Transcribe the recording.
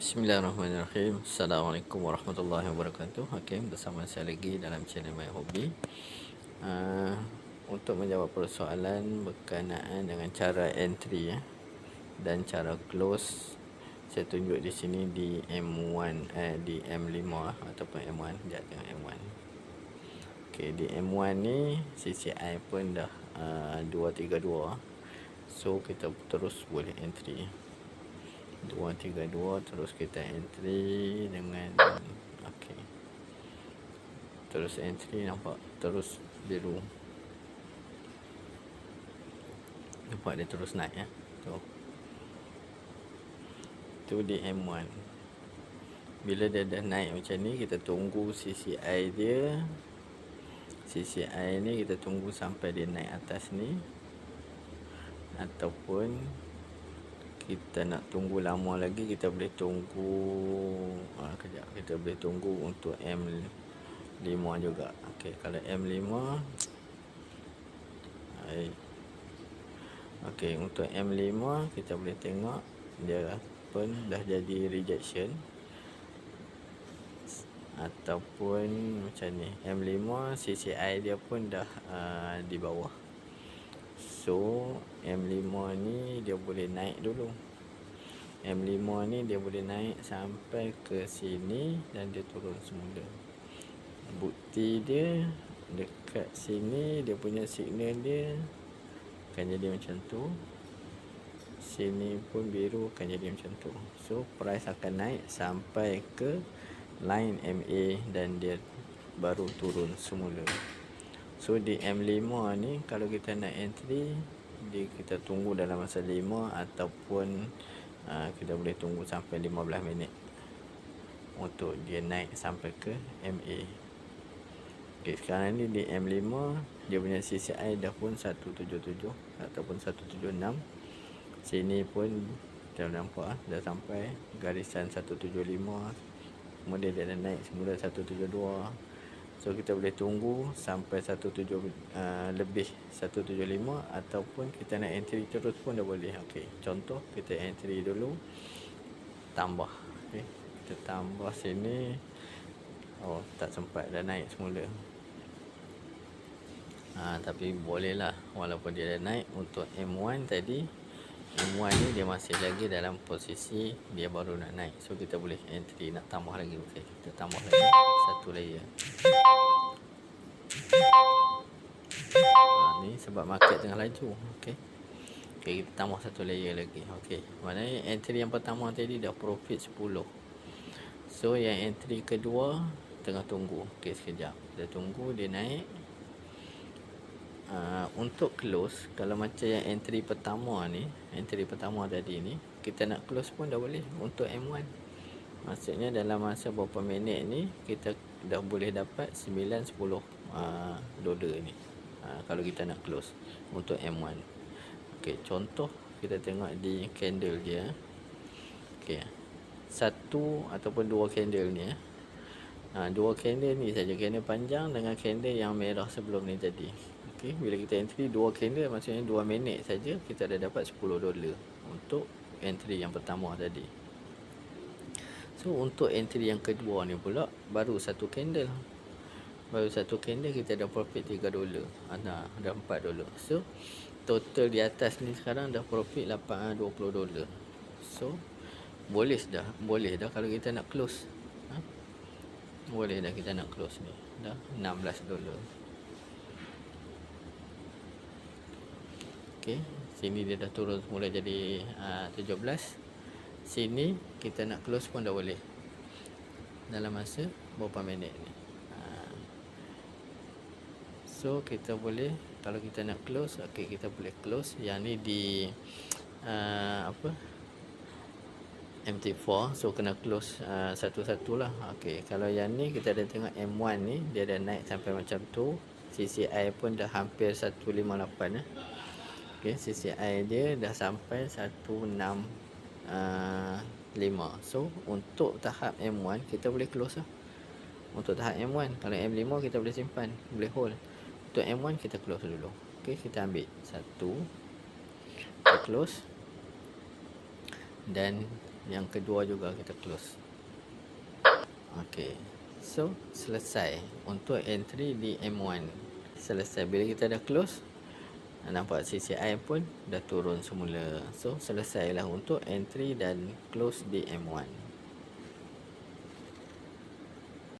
Bismillahirrahmanirrahim. Assalamualaikum warahmatullahi wabarakatuh. Okey, bersama saya lagi dalam channel My Hobby. Untuk menjawab persoalan berkenaan dengan cara entry dan cara close, saya tunjuk di sini di M1 di M5 ataupun M1, dia tengok M1. Okey, di M1 ni CCI pun dah 232. So kita terus boleh entry 232, terus kita entry dengan okey. Terus entry, nampak terus biru. Nampak dia terus naik ya. Tu di M1. Bila dia dah naik macam ni, kita tunggu CCI dia. CCI ni kita tunggu sampai dia naik atas ni, ataupun kita nak tunggu lama lagi, kita boleh tunggu kejap, kita boleh tunggu untuk M5 juga. Okey, kalau M5 okey, untuk M5 kita boleh tengok dia pun dah jadi rejection ataupun macam ni. M5 CCI dia pun dah di bawah. So M5 ni dia boleh naik dulu. M5 ni dia boleh naik sampai ke sini dan dia turun semula. Bukti dia dekat sini, dia punya signal dia akan jadi macam tu. Sini pun biru akan jadi macam tu. So price akan naik sampai ke line MA dan dia baru turun semula. So di M5 ni kalau kita nak entry, kita tunggu dalam masa 5 ataupun kita boleh tunggu sampai 15 minit untuk dia naik sampai ke MA. Okay, sekarang ni di M5 dia punya CCI dah pun 177 ataupun 176. Sini pun kita nampak dah sampai garisan 175. Kemudian dia dah naik semula 172. So kita boleh tunggu sampai 17 lebih 175, ataupun kita nak entry terus pun dah boleh. Okey, contoh kita entry dulu, tambah. Okey, kita tambah sini. Oh, tak sempat, dah naik semula. Tapi bolehlah, walaupun dia dah naik. Untuk M1 tadi, M1 ni dia masih lagi dalam posisi dia baru nak naik. So kita boleh entry, nak tambah lagi. Okey, kita tambah lagi satu layer. Ni sebab market tengah laju. Okey, kita tambah satu layer lagi. Okey, maknanya entry yang pertama tadi dah profit 10. So yang entry kedua tengah tunggu. Okey, sekejap kita tunggu dia naik. Untuk close, kalau macam yang entry pertama ni, entry pertama tadi ni, kita nak close pun dah boleh untuk M1. Maksudnya dalam masa berapa minit ni kita dah boleh dapat 9-10 dolar ni, kalau kita nak close untuk M1. Okey, contoh kita tengok di candle dia. Okey, satu ataupun dua candle ni. Dua candle ni saja, candle panjang dengan candle yang merah sebelum ni tadi. Okey, bila kita entry dua candle, maksudnya 2 minit saja kita dah dapat 10 dolar untuk entry yang pertama tadi. So untuk entry yang kedua ni pula baru satu candle. Baru satu candle kita dah profit 3 dolar. Dah 4 dolar. So total di atas ni sekarang dah profit 20 dolar. So boleh dah kalau kita nak close. Boleh dah kita nak close ni. Dah 16 dolar. Okey, sini dia dah turun semula jadi 17. Sini kita nak close pun dah boleh dalam masa berapa minit ni. So kita boleh, kalau kita nak close, okey, kita boleh close. Yang ni di MT4, so kena close satu-satu lah. Okey, kalau yang ni kita dah tengok M1 ni dia dah naik sampai macam tu. CCI pun dah hampir 158 Okey, CCI dia dah sampai 165. So untuk tahap M1 kita boleh close lah. Untuk tahap M1, kalau M5 kita boleh simpan, boleh hold. Untuk M1 kita close dulu. Okey, kita ambil satu, kita close, dan yang kedua juga kita close. Okey. So, selesai untuk entry di M1. Selesai. Bila kita dah close, nampak CCI pun dah turun semula. So, selesailah untuk entry dan close di M1.